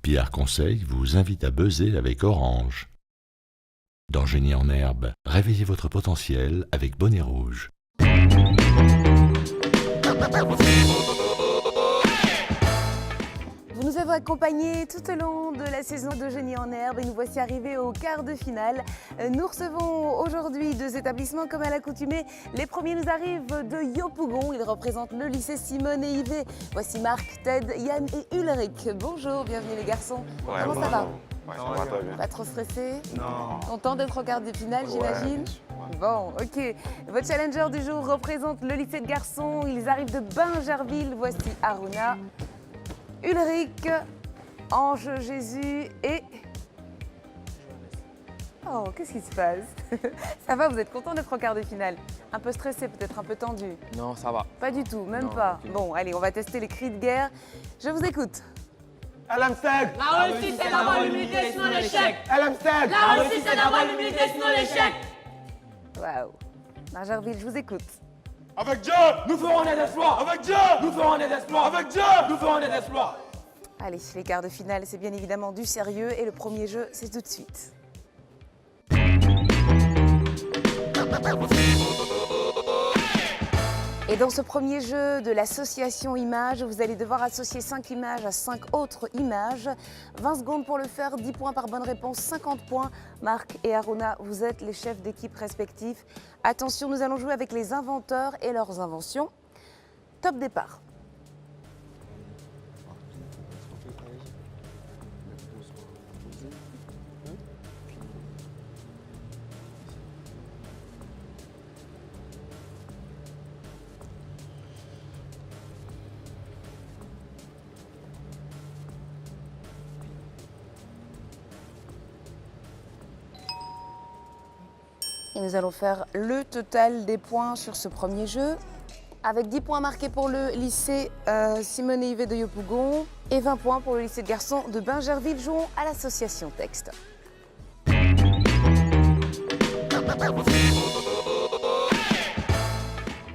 Pierre Conseil vous invite à buzzer avec Orange. Dans Génie en herbe, réveillez votre potentiel avec Bonnet Rouge. Vous nous avez accompagnés tout au long de la saison de Génie en herbe et nous voici arrivés au quart de finale. Nous recevons aujourd'hui deux établissements comme à l'accoutumée. Les premiers nous arrivent de Yopougon. Ils représentent le lycée Simone et Yvet. Voici Marc, Ted, Yann et Ulrich. Bonjour, bienvenue les garçons. Comment ça va? Ouais, ça va très bien. Pas trop stressé? Non. Content d'être au quart de finale, j'imagine? Ouais. Bon, ok. Votre challenger du jour représente le lycée de garçons. Ils arrivent de Bingerville. Voici Aruna, Ulrich, Ange Jésus et... Oh, qu'est-ce qui se passe? Ça va, vous êtes content d'être au quart de finale? Un peu stressé, peut-être un peu tendu? Non, ça va. Pas du tout, même Non, pas. aucune. Bon, allez, on va tester les cris de guerre. Je vous écoute. Alamsteg. La réussite, c'est d'avoir l'humilité, sinon l'échec. Alamsteg. La réussite, c'est d'avoir l'humilité, sinon l'échec. Waouh. Bingerville, je vous écoute. Avec Dieu. Nous ferons des exploits. Avec Dieu. Nous ferons des exploits. Avec Dieu. Nous ferons des exploits. Allez, les quarts de finale, c'est bien évidemment du sérieux et le premier jeu, c'est tout de suite. Et dans ce premier jeu de l'association images, vous allez devoir associer 5 images à 5 autres images. 20 secondes pour le faire, 10 points par bonne réponse, 50 points. Marc et Aruna, vous êtes les chefs d'équipe respectifs. Attention, nous allons jouer avec les inventeurs et leurs inventions. Top départ. Et nous allons faire le total des points sur ce premier jeu. Avec 10 points marqués pour le lycée Simone et Yvet de Yopougon et 20 points pour le lycée de garçons de Bingerville. Jouons à l'association texte.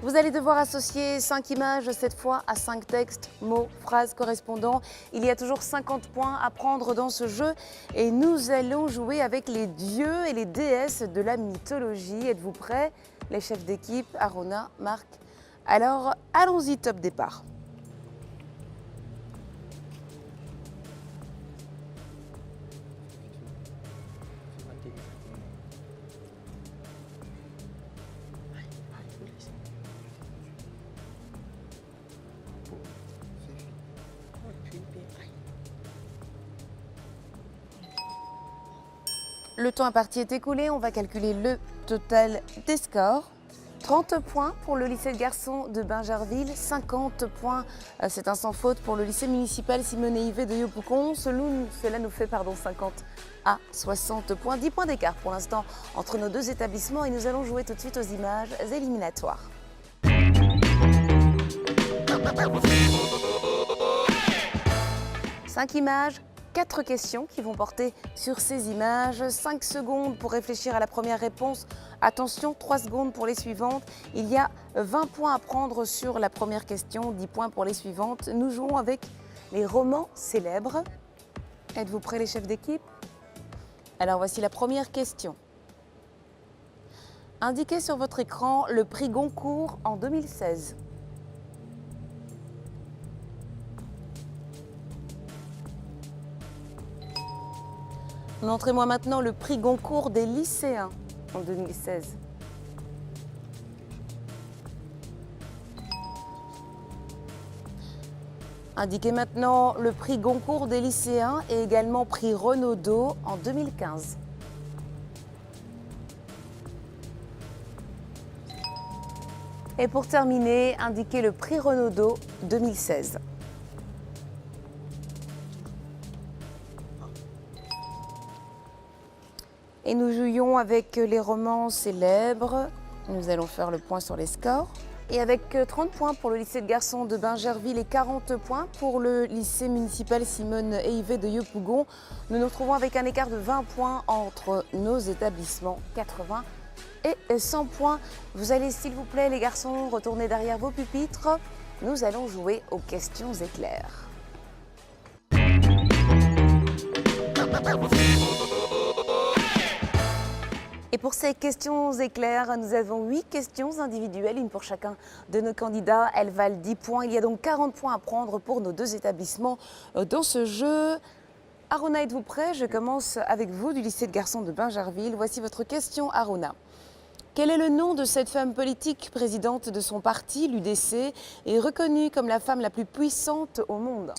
Vous allez devoir associer 5 images, cette fois à 5 textes, mots, phrases correspondants. Il y a toujours 50 points à prendre dans ce jeu et nous allons jouer avec les dieux et les déesses de la mythologie. Êtes-vous prêts, les chefs d'équipe, Aruna, Marc? Alors, allons-y, top départ. Le temps imparti est écoulé, on va calculer le total des scores. 30 points pour le lycée de garçons de Bingerville, 50 points, c'est un sans faute pour le lycée municipal Simone et Yvet de Yopougon. Cela nous fait 50 à 60 points, 10 points d'écart pour l'instant entre nos deux établissements et nous allons jouer tout de suite aux images éliminatoires. Cinq images, 4 questions qui vont porter sur ces images. 5 secondes pour réfléchir à la première réponse. Attention, 3 secondes pour les suivantes. Il y a 20 points à prendre sur la première question, 10 points pour les suivantes. Nous jouons avec les romans célèbres. Êtes-vous prêts les chefs d'équipe? Alors voici la première question. Indiquez sur votre écran le prix Goncourt en 2016. Montrez-moi maintenant le prix Goncourt des lycéens en 2016. Indiquez maintenant le prix Goncourt des lycéens et également prix Renaudot en 2015. Et pour terminer, indiquez le prix Renaudot 2016. Et nous jouions avec les romans célèbres. Nous allons faire le point sur les scores. Et avec 30 points pour le lycée de garçons de Bingerville et 40 points pour le lycée municipal Simone et Yvet de Yopougon, nous nous retrouvons avec un écart de 20 points entre nos établissements, 80 et 100 points. Vous allez, s'il vous plaît, les garçons, retourner derrière vos pupitres. Nous allons jouer aux questions éclairs. Et pour ces questions éclairs, nous avons 8 questions individuelles, une pour chacun de nos candidats. Elles valent 10 points. Il y a donc 40 points à prendre pour nos 2 établissements dans ce jeu. Aruna, êtes-vous prêt? Je commence avec vous du lycée de garçons de Bingerville. Voici votre question, Aruna. Quel est le nom de cette femme politique présidente de son parti, l'UDC, et reconnue comme la femme la plus puissante au monde?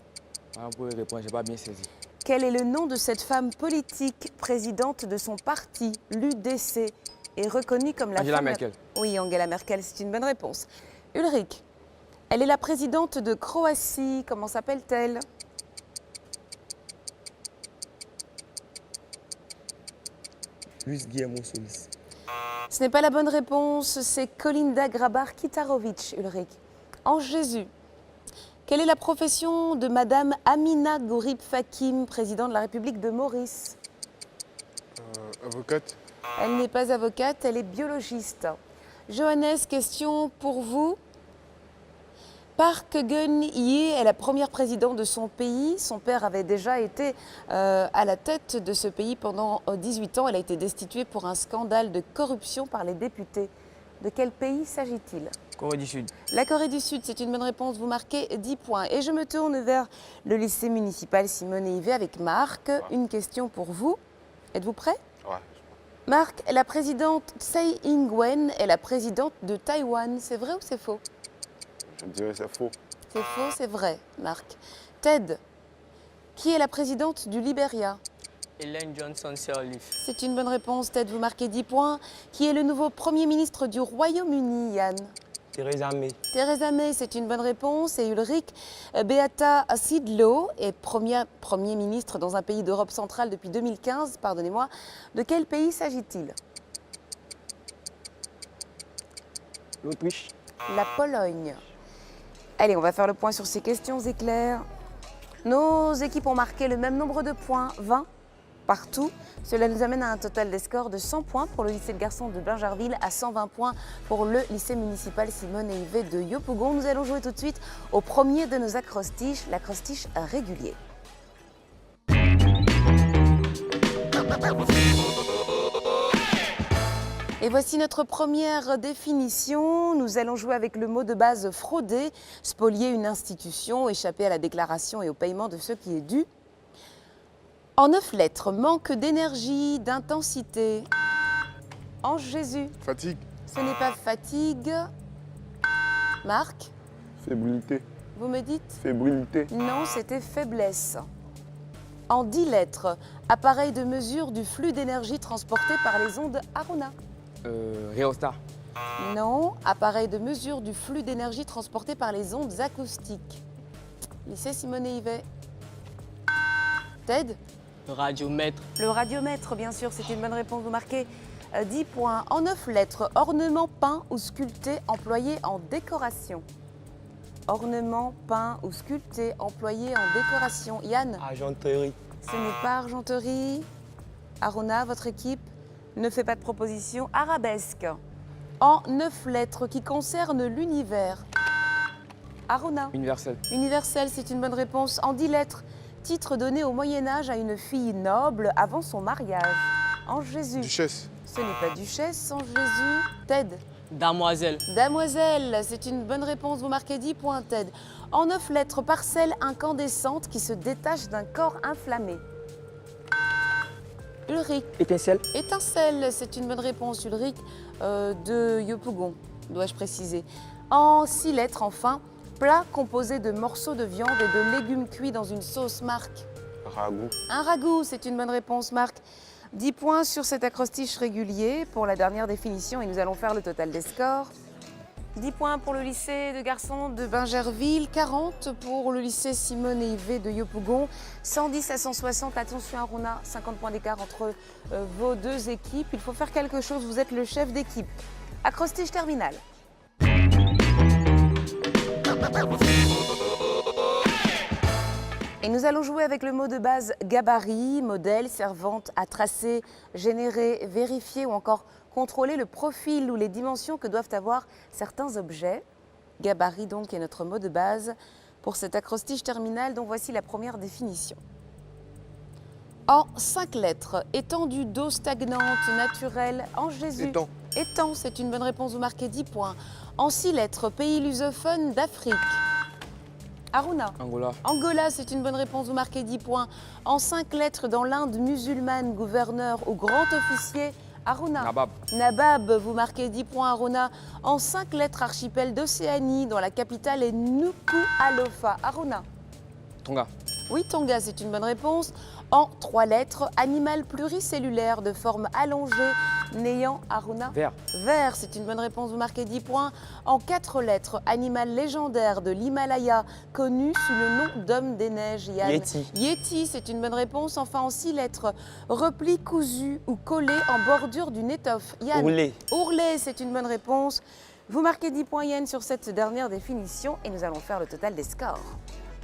Vous pouvez répondre, je n'ai pas bien saisi. Quel est le nom de cette femme politique présidente de son parti, l'UDC, et reconnue comme la Angela femme... Merkel. Oui, Angela Merkel, c'est une bonne réponse. Ulrich, elle est la présidente de Croatie. Comment s'appelle-t-elle? Luis Guillermo Solís. Ce n'est pas la bonne réponse, c'est Kolinda Grabar-Kitarovic, Ulrich. Ange Jésus. Quelle est la profession de Madame Amina Gourib Fakim, présidente de la République de Maurice? Avocate. Elle n'est pas avocate, elle est biologiste. Johannes, question pour vous. Park Geun-hye est la première présidente de son pays. Son père avait déjà été à la tête de ce pays pendant 18 ans. Elle a été destituée pour un scandale de corruption par les députés. De quel pays s'agit-il? Corée du Sud. La Corée du Sud, c'est une bonne réponse. Vous marquez 10 points. Et je me tourne vers le lycée municipal Simone Yvet avec Marc. Une question pour vous. Êtes-vous prêt? Ouais. Marc, la présidente Tsai Ing-wen est la présidente de Taïwan. C'est vrai ou c'est faux? Je dirais c'est faux. C'est faux, c'est vrai, Marc. Ted, qui est la présidente du Libéria? Ellen Johnson Sirleaf. C'est une bonne réponse, Ted, vous marquez 10 points. Qui est le nouveau Premier ministre du Royaume-Uni, Yann? Theresa May. Theresa May, c'est une bonne réponse. Et Ulrich, Beata Szydło est Premier ministre dans un pays d'Europe centrale depuis 2015, pardonnez-moi. De quel pays s'agit-il? L'Autriche. La Pologne. Allez, on va faire le point sur ces questions éclairs. Nos équipes ont marqué le même nombre de points, 20 partout. Cela nous amène à un total des scores de 100 points pour le lycée de garçons de Bingerville, à 120 points pour le lycée municipal Simone Yvet de Yopougon. Nous allons jouer tout de suite au premier de nos acrostiches, l'acrostiche régulier. Et voici notre première définition. Nous allons jouer avec le mot de base frauder, spolier une institution, échapper à la déclaration et au paiement de ce qui est dû. En 9 lettres, manque d'énergie, d'intensité. Ange Jésus, Fatigue. ce n'est pas fatigue. Marc, Fébrilité. vous me dites? Fébrilité. Non, c'était faiblesse. En 10 lettres, appareil de mesure du flux d'énergie transporté par les ondes Aruna. Rhéostat. Non, appareil de mesure du flux d'énergie transporté par les ondes acoustiques. Lycée Simone Yvet. Ted? Radiomètre. Le radiomètre, bien sûr, c'est une bonne réponse. Vous marquez 10 points. En 9 lettres, ornement peint ou sculpté employé en décoration. Ornement peint ou sculpté employé en décoration. Yann? Argenterie. Ce n'est pas argenterie. Aruna, votre équipe ne fait pas de proposition. Arabesque. En 9 lettres qui concernent l'univers. Aruna. Universel. Universel, c'est une bonne réponse. En 10 lettres, titre donné au Moyen-Âge à une fille noble avant son mariage. Ange Jésus. Duchesse. Ce n'est pas duchesse, Ange Jésus. Ted. Damoiselle. Damoiselle, c'est une bonne réponse. Vous marquez 10 points, Ted. En 9 lettres, parcelle incandescente qui se détache d'un corps inflammé. Ulrich. Étincelle. Étincelle, c'est une bonne réponse, Ulrich, de Yopougon, dois-je préciser. En 6 lettres, enfin, plat composé de morceaux de viande et de légumes cuits dans une sauce, Marc. Ragoût. Un ragoût, c'est une bonne réponse, Marc. 10 points sur cet acrostiche régulier pour la dernière définition et nous allons faire le total des scores. 10 points pour le lycée de garçons de Bingerville, 40 pour le lycée Simone Yvet de Yopougon, 110 à 160, attention Aruna, 50 points d'écart entre vos deux équipes. Il faut faire quelque chose, vous êtes le chef d'équipe. Acrostiche terminale. Et nous allons jouer avec le mot de base gabarit, modèle servant à tracer, générer, vérifier ou encore contrôler le profil ou les dimensions que doivent avoir certains objets. Gabarit donc est notre mot de base pour cet acrostiche terminal dont voici la première définition. En 5 lettres, étendue d'eau stagnante, naturelle, en Jésus. Étang. Étang, c'est une bonne réponse, vous marquez 10 points. En 6 lettres, pays lusophone d'Afrique. Aruna. Angola. Angola, c'est une bonne réponse, vous marquez 10 points. En 5 lettres, dans l'Inde musulmane, gouverneur ou grand officier. Aruna. Nabab. Nabab, vous marquez 10 points, Aruna. En 5 lettres, archipel d'Océanie, dont la capitale est Nuku'alofa. Aruna. Tonga. Oui, Tonga, c'est une bonne réponse. En 3 lettres, animal pluricellulaire de forme allongée, n'ayant Aruna. Vert. Vert, c'est une bonne réponse, vous marquez 10 points. En 4 lettres, animal légendaire de l'Himalaya, connu sous le nom d'homme des neiges, Yann. Yeti. Yeti, c'est une bonne réponse. Enfin, en 6 lettres, repli cousu ou collé en bordure d'une étoffe. Yann. Ourlé. Ourlé, c'est une bonne réponse. Vous marquez 10 points, Yann, sur cette dernière définition et nous allons faire le total des scores.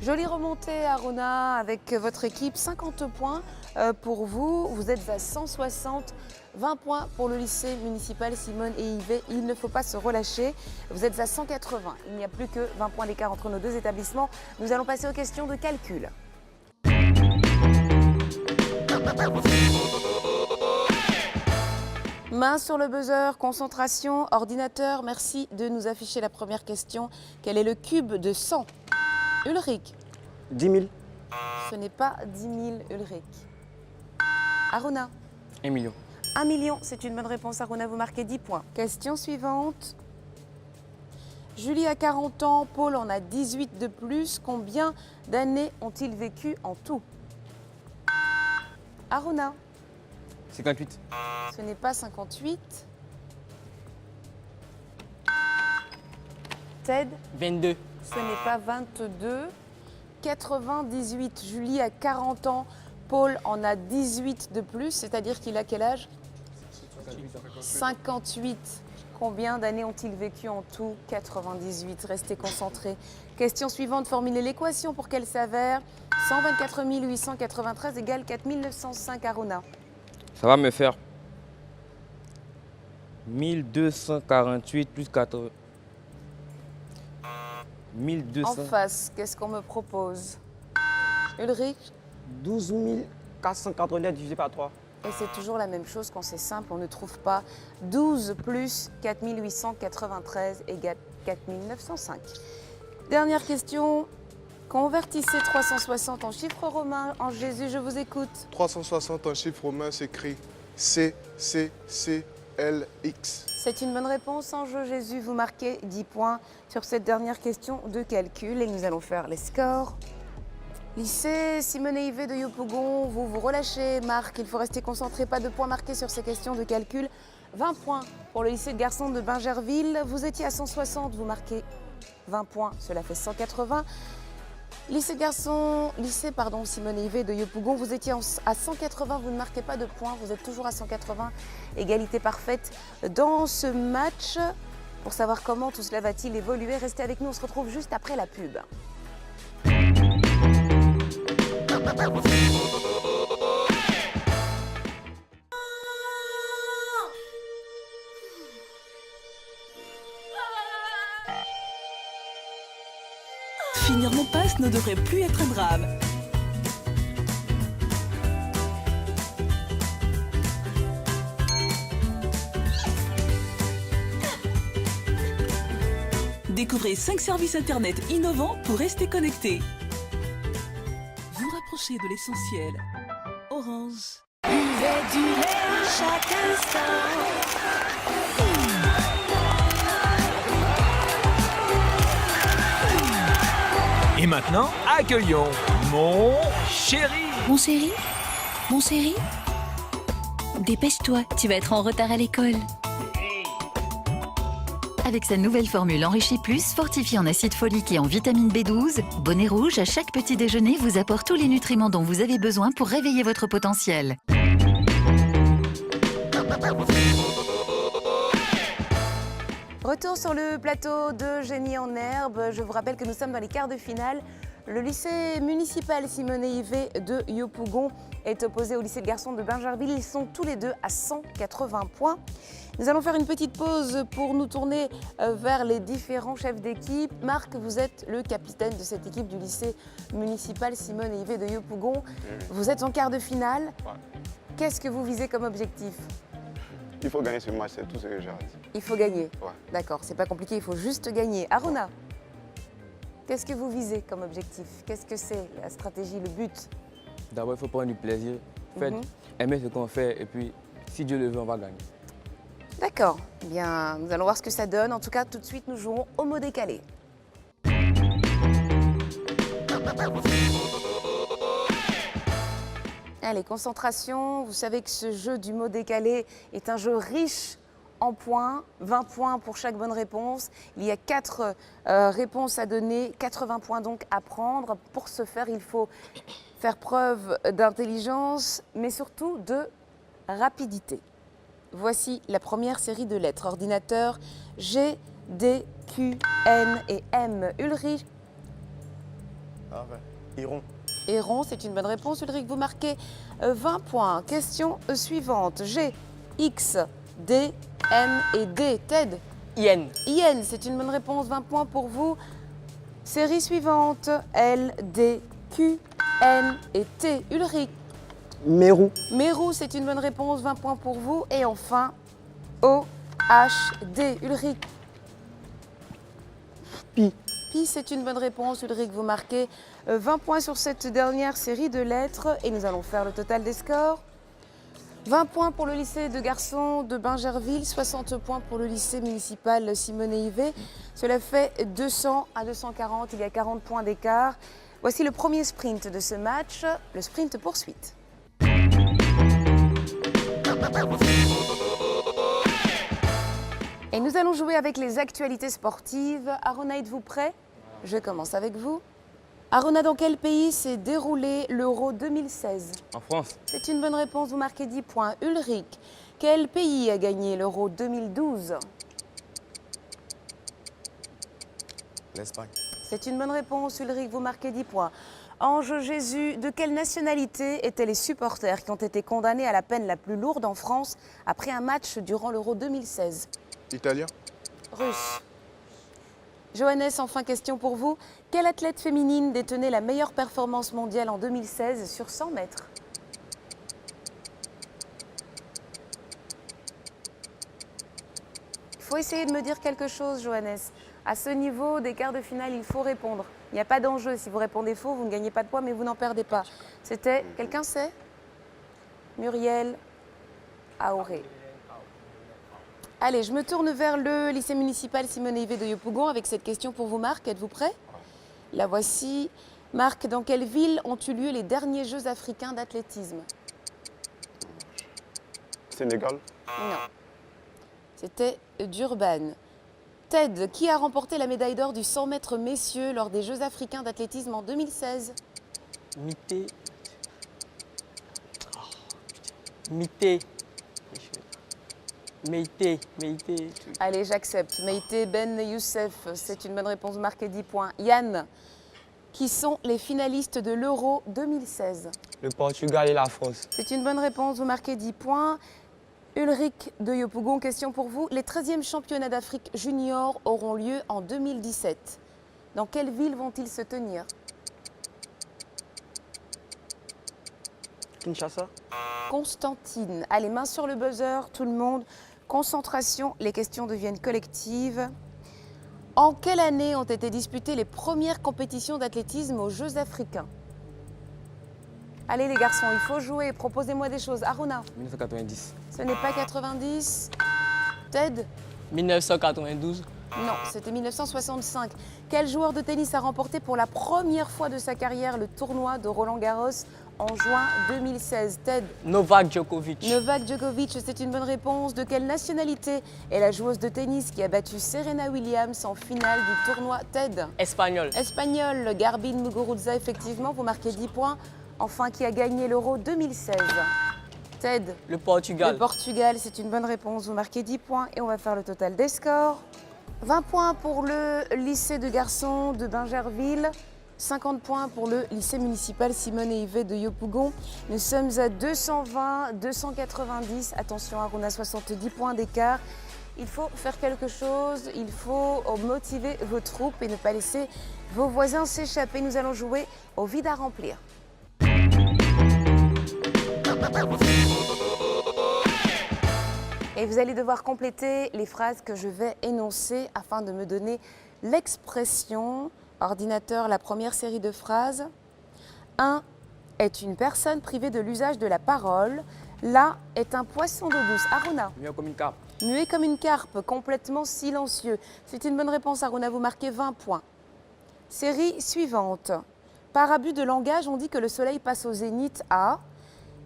Jolie remontée, Aruna, avec votre équipe. 50 points pour vous. Vous êtes à 160. 20 points pour le lycée municipal Simone et Yves. Il ne faut pas se relâcher. Vous êtes à 180. Il n'y a plus que 20 points d'écart entre nos deux établissements. Nous allons passer aux questions de calcul. Main sur le buzzer, concentration, ordinateur. Merci de nous afficher la première question. Quel est le cube de 100 ? Ulrich. 10 000. Ce n'est pas 10 000, Ulrich. Aruna. 1 million. 1 million, c'est une bonne réponse. Aruna, vous marquez 10 points. Question suivante. Julie a 40 ans, Paul en a 18 de plus. Combien d'années ont-ils vécu en tout ? Aruna. 58. Ce n'est pas 58. Ted. 22. Ce n'est pas 22. 98. Julie a 40 ans. Paul en a 18 de plus. C'est-à-dire qu'il a quel âge ? 58. Combien d'années ont-ils vécu en tout ? 98. Restez concentrés. Question suivante. Formulez l'équation pour qu'elle s'avère. 124 893 égale 4 905. Aruna. Ça va me faire 1248 plus 80. 1200. En face, qu'est-ce qu'on me propose ? Ulrich ? 12 489 divisé par 3. Et c'est toujours la même chose quand c'est simple, on ne trouve pas. 12 plus 4893 égale 4905. Dernière question. Convertissez 360 en chiffres romains. En Jésus, je vous écoute. 360 en chiffre romain s'écrit C, C, C, L, X. C'est une bonne réponse. En jeu, Jésus, vous marquez 10 points sur cette dernière question de calcul. Et nous allons faire les scores. Lycée Simone et Yves de Yopougon, vous vous relâchez. Marc, il faut rester concentré. Pas de points marqués sur ces questions de calcul. 20 points pour le lycée de garçons de Bingerville. Vous étiez à 160, vous marquez 20 points. Cela fait 180. Lycée Simone et Yves de Yopougon, vous étiez à 180, vous ne marquez pas de points, vous êtes toujours à 180, égalité parfaite dans ce match. Pour savoir comment tout cela va-t-il évoluer, restez avec nous, on se retrouve juste après la pub. Finir mon passe ne devrait plus être un drame. Découvrez 5 services internet innovants pour rester connecté. Vous rapprochez de l'essentiel. Orange. Chaque instant. Et maintenant, accueillons mon chéri. Mon chéri ? Mon chéri ? Dépêche-toi, tu vas être en retard à l'école. Avec sa nouvelle formule Enrichie Plus, fortifiée en acide folique et en vitamine B12, Bonnet Rouge, à chaque petit déjeuner, vous apporte tous les nutriments dont vous avez besoin pour réveiller votre potentiel. Retour sur le plateau de Génie en herbe. Je vous rappelle que nous sommes dans les quarts de finale Le lycée municipal Simone Yvet de Yopougon est opposé au lycée de garçons de Bingerville. Ils sont tous les deux à 180 points. Nous allons faire une petite pause pour nous tourner vers les différents chefs d'équipe. Marc, vous êtes le capitaine de cette équipe du lycée municipal Simone Yvet de Yopougon. Vous êtes en quart de finale. Ouais. Qu'est-ce que vous visez comme objectif? Il faut gagner ce match, c'est tout ce que j'ai à dire. Il faut gagner. Ouais. D'accord, c'est pas compliqué, il faut juste gagner. Arona, qu'est-ce que vous visez comme objectif? Qu'est-ce que c'est la stratégie, le but? D'abord, il faut prendre du plaisir. En fait, aimer ce qu'on fait et puis, si Dieu le veut, on va gagner. D'accord. Eh bien, nous allons voir ce que ça donne. En tout cas, tout de suite, nous jouons au mot décalé. Allez, concentration. Vous savez que ce jeu du mot décalé est un jeu riche en points, 20 points pour chaque bonne réponse. Il y a 4 réponses à donner, 80 points donc à prendre. Pour ce faire, il faut faire preuve d'intelligence, mais surtout de rapidité. Voici la première série de lettres. Ordinateur G, D, Q, N et M. Ulrich. Ah ouais. Iron. Héron, c'est une bonne réponse. Ulrich, vous marquez 20 points. Question suivante. G, X, D, M et D. Ted. Yen. Yen, c'est une bonne réponse. 20 points pour vous. Série suivante. L, D, Q, N et T. Ulrich. Mérou. Mérou, c'est une bonne réponse. 20 points pour vous. Et enfin, O, H, D. Ulrich. Pi. Pi, c'est une bonne réponse. Ulrich, vous marquez 20 points sur cette dernière série de lettres. Et nous allons faire le total des scores. 20 points pour le lycée de garçons de Bingerville, 60 points pour le lycée municipal Simone Yvet. Cela fait 200 à 240, il y a 40 points d'écart. Voici le premier sprint de ce match, le sprint poursuite. Et nous allons jouer avec les actualités sportives. Arona, êtes-vous prêt? Je commence avec vous. Arona, dans quel pays s'est déroulé l'Euro 2016? En France. C'est une bonne réponse, vous marquez 10 points. Ulrich, quel pays a gagné l'Euro 2012? L'Espagne. C'est une bonne réponse, Ulrich, vous marquez 10 points. Ange Jésus, de quelle nationalité étaient les supporters qui ont été condamnés à la peine la plus lourde en France après un match durant l'Euro 2016? Italien. Russe. Johannes, enfin question pour vous. Quelle athlète féminine détenait la meilleure performance mondiale en 2016 sur 100 mètres? Il faut essayer de me dire quelque chose, Johannes. À ce niveau des quarts de finale, il faut répondre. Il n'y a pas d'enjeu. Si vous répondez faux, vous ne gagnez pas de points, mais vous n'en perdez pas. C'était, quelqu'un sait? Muriel Aoré. Allez, je me tourne vers le lycée municipal Simone Yvet de Yopougon avec cette question pour vous, Marc. Êtes-vous prêt? La voici. Marc, dans quelle ville ont eu lieu les derniers Jeux africains d'athlétisme? Sénégal. Non. C'était Durban. Ted, qui a remporté la médaille d'or du 100 mètres messieurs lors des Jeux africains d'athlétisme en 2016? Mité. Mité. Meïté. Meïté. Allez, j'accepte. Meïté Ben Youssef, c'est une bonne réponse, marquée 10 points. Yann, qui sont les finalistes de l'Euro 2016? Le Portugal et la France. C'est une bonne réponse, vous marquez 10 points. Ulrich de Yopougon, question pour vous. Les 13e championnats d'Afrique junior auront lieu en 2017. Dans quelle ville vont-ils se tenir? Kinshasa. Constantine. Allez, main sur le buzzer, tout le monde. Concentration, les questions deviennent collectives. En quelle année ont été disputées les premières compétitions d'athlétisme aux Jeux africains? Allez les garçons, il faut jouer, proposez-moi des choses. Aruna? 1990. Ce n'est pas 90. Ted? 1992. Non, c'était 1965. Quel joueur de tennis a remporté pour la première fois de sa carrière le tournoi de Roland-Garros en juin 2016? Ted? Novak Djokovic. Novak Djokovic, c'est une bonne réponse. De quelle nationalité est la joueuse de tennis qui a battu Serena Williams en finale du tournoi? Ted? Espagnol. Espagnol, Garbine Muguruza, effectivement, vous marquez 10 points. Enfin, qui a gagné l'Euro 2016? Ted? Le Portugal. Le Portugal, c'est une bonne réponse, vous marquez 10 points et on va faire le total des scores. 20 points pour le lycée de garçons de Bingerville, 50 points pour le lycée municipal Simone et Yvet de Yopougon. Nous sommes à 220, 290. Attention, Aruna, 70 points d'écart. Il faut faire quelque chose, il faut motiver vos troupes et ne pas laisser vos voisins s'échapper. Nous allons jouer au vide à remplir. Et vous allez devoir compléter les phrases que je vais énoncer afin de me donner l'expression. Ordinateur, la première série de phrases. 1 est une personne privée de l'usage de la parole. Là est un poisson d'eau douce. Aruna. Muet comme une carpe. Muet comme une carpe, complètement silencieux. C'est une bonne réponse, Aruna. Vous marquez 20 points. Série suivante. Par abus de langage, on dit que le soleil passe au zénith à...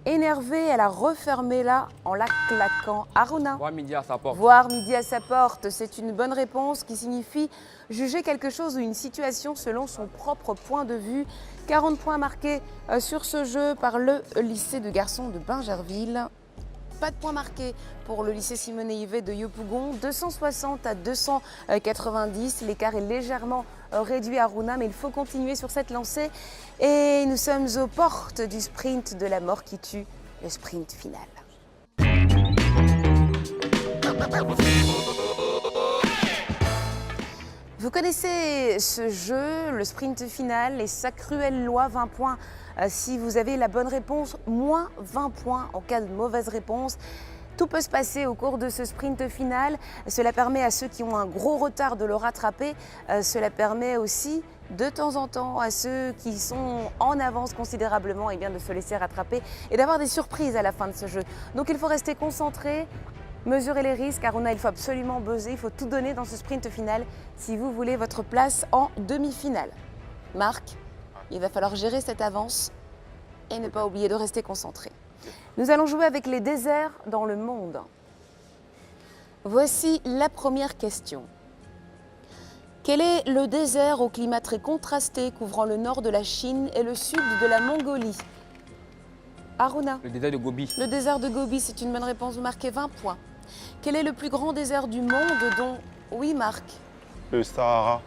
Énervée, elle a refermé là en la claquant. Aruna. Voir midi à sa porte. Voir midi à sa porte, c'est une bonne réponse qui signifie juger quelque chose ou une situation selon son propre point de vue. 40 points marqués sur ce jeu par le lycée de garçons de Bingerville. Pas de points marqués pour le lycée Simone et Yvet de Yopougon. 260 à 290. L'écart est légèrement réduit à Aruna, mais il faut continuer sur cette lancée. Et nous sommes aux portes du sprint de la mort qui tue, le sprint final. Vous connaissez ce jeu, le sprint final et sa cruelle loi, 20 points si vous avez la bonne réponse, moins 20 points en cas de mauvaise réponse. Tout peut se passer au cours de ce sprint final. Cela permet à ceux qui ont un gros retard de le rattraper. Cela permet aussi de temps en temps à ceux qui sont en avance considérablement et bien, de se laisser rattraper et d'avoir des surprises à la fin de ce jeu. Donc il faut rester concentré, mesurer les risques. Aruna, il faut absolument buzzer, il faut tout donner dans ce sprint final si vous voulez votre place en demi-finale. Marc, il va falloir gérer cette avance et ne pas oublier de rester concentré. Nous allons jouer avec les déserts dans le monde. Voici la première question. Quel est le désert au climat très contrasté couvrant le nord de la Chine et le sud de la Mongolie? Aruna. Le désert de Gobi. Le désert de Gobi, c'est une bonne réponse. Vous marquez 20 points. Quel est le plus grand désert du monde dont... Oui, Marc. Le Sahara.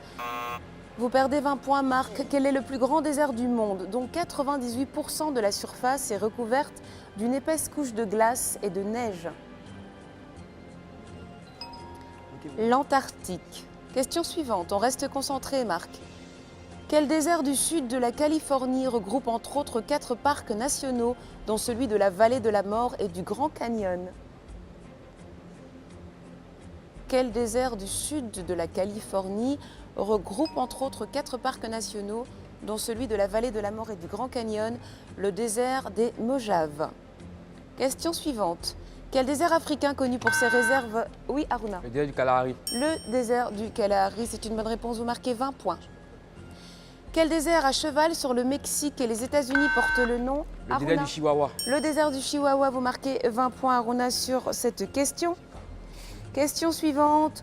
Vous perdez 20 points, Marc. Quel est le plus grand désert du monde dont 98% de la surface est recouverte d'une épaisse couche de glace et de neige? L'Antarctique. Question suivante. On reste concentré, Marc. Quel désert du sud de la Californie regroupe entre autres 4 parcs nationaux, dont celui de la Vallée de la Mort et du Grand Canyon? Quel désert du sud de la Californie regroupe entre autres 4 parcs nationaux, dont celui de la Vallée de la Mort et du Grand Canyon, le désert des Mojaves? Question suivante. Quel désert africain connu pour ses réserves... Oui, Aruna. Le désert du Kalahari. Le désert du Kalahari, c'est une bonne réponse. Vous marquez 20 points. Quel désert à cheval sur le Mexique et les États-Unis porte le nom? Le désert du Chihuahua. Le désert du Chihuahua, vous marquez 20 points, Aruna, sur cette question. Question suivante.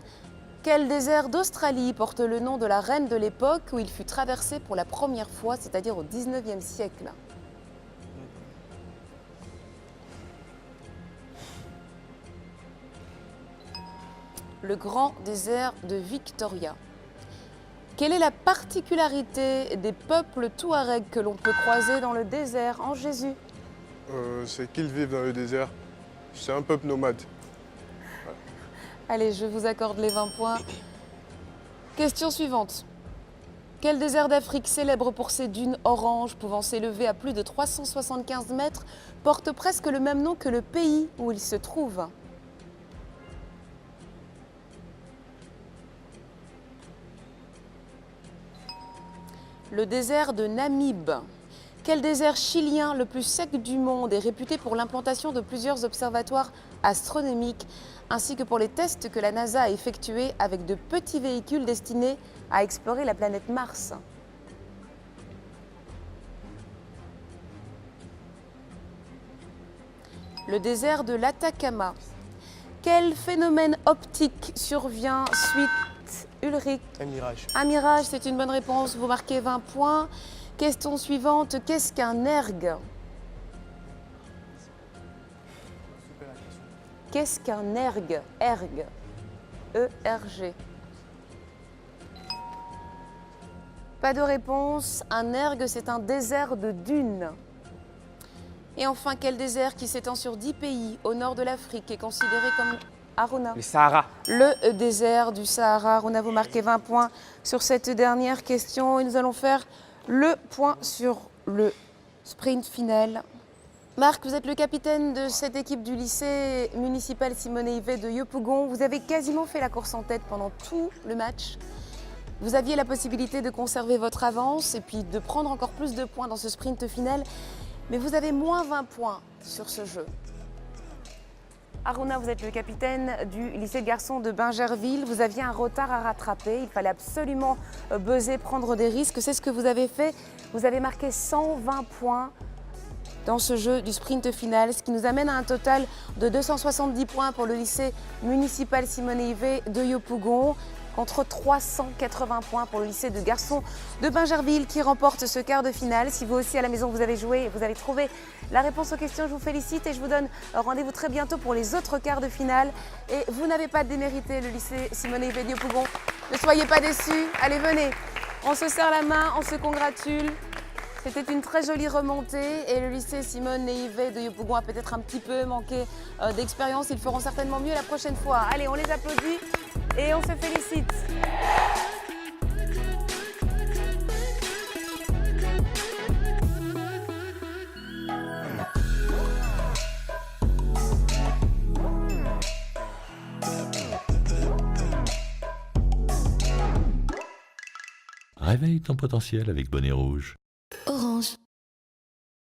Quel désert d'Australie porte le nom de la reine de l'époque où il fut traversé pour la première fois, c'est-à-dire au 19e siècle? Le grand désert de Victoria. Quelle est la particularité des peuples touaregs que l'on peut croiser dans le désert en Jésus? C'est qu'ils vivent dans le désert. C'est un peuple nomade. Allez, je vous accorde les 20 points. Question suivante. Quel désert d'Afrique, célèbre pour ses dunes oranges pouvant s'élever à plus de 375 mètres, porte presque le même nom que le pays où il se trouve? Le désert de Namib. Quel désert chilien le plus sec du monde est réputé pour l'implantation de plusieurs observatoires astronomiques ainsi que pour les tests que la NASA a effectués avec de petits véhicules destinés à explorer la planète Mars? Le désert de l'Atacama. Quel phénomène optique survient suite Ulrich? Un mirage. Un mirage, c'est une bonne réponse. Vous marquez 20 points. Question suivante. Qu'est-ce qu'un erg? Qu'est-ce qu'un erg? Erg. E-R-G. Pas de réponse. Un ergue, c'est un désert de dunes. Et enfin, quel désert qui s'étend sur 10 pays au nord de l'Afrique est considéré comme Aruna? Le Sahara. Le désert du Sahara. Aruna, vous marquez 20 points sur cette dernière question. Et nous allons faire le point sur le sprint final. Marc, vous êtes le capitaine de cette équipe du lycée municipal Simone Yvet de Yopougon. Vous avez quasiment fait la course en tête pendant tout le match. Vous aviez la possibilité de conserver votre avance et puis de prendre encore plus de points dans ce sprint final. Mais vous avez moins 20 points sur ce jeu. Aruna, vous êtes le capitaine du lycée de garçons de Bingerville. Vous aviez un retard à rattraper. Il fallait absolument buzzer, prendre des risques. C'est ce que vous avez fait. Vous avez marqué 120 points dans ce jeu du sprint final, ce qui nous amène à un total de 270 points pour le lycée municipal Simone Yvet de Yopougon, contre 380 points pour le lycée de garçons de Bingerville qui remporte ce quart de finale. Si vous aussi à la maison vous avez joué et vous avez trouvé la réponse aux questions, je vous félicite et je vous donne rendez-vous très bientôt pour les autres quarts de finale. Et vous n'avez pas démérité le lycée Simone Yvet de Yopougon. Ne soyez pas déçus, allez venez, on se serre la main, on se congratule. C'était une très jolie remontée et le lycée Simone Yvet de Yopougon a peut-être un petit peu manqué d'expérience. Ils feront certainement mieux la prochaine fois. Allez, on les applaudit et on se félicite. Réveille ton potentiel avec Bonnet Rouge. Orange.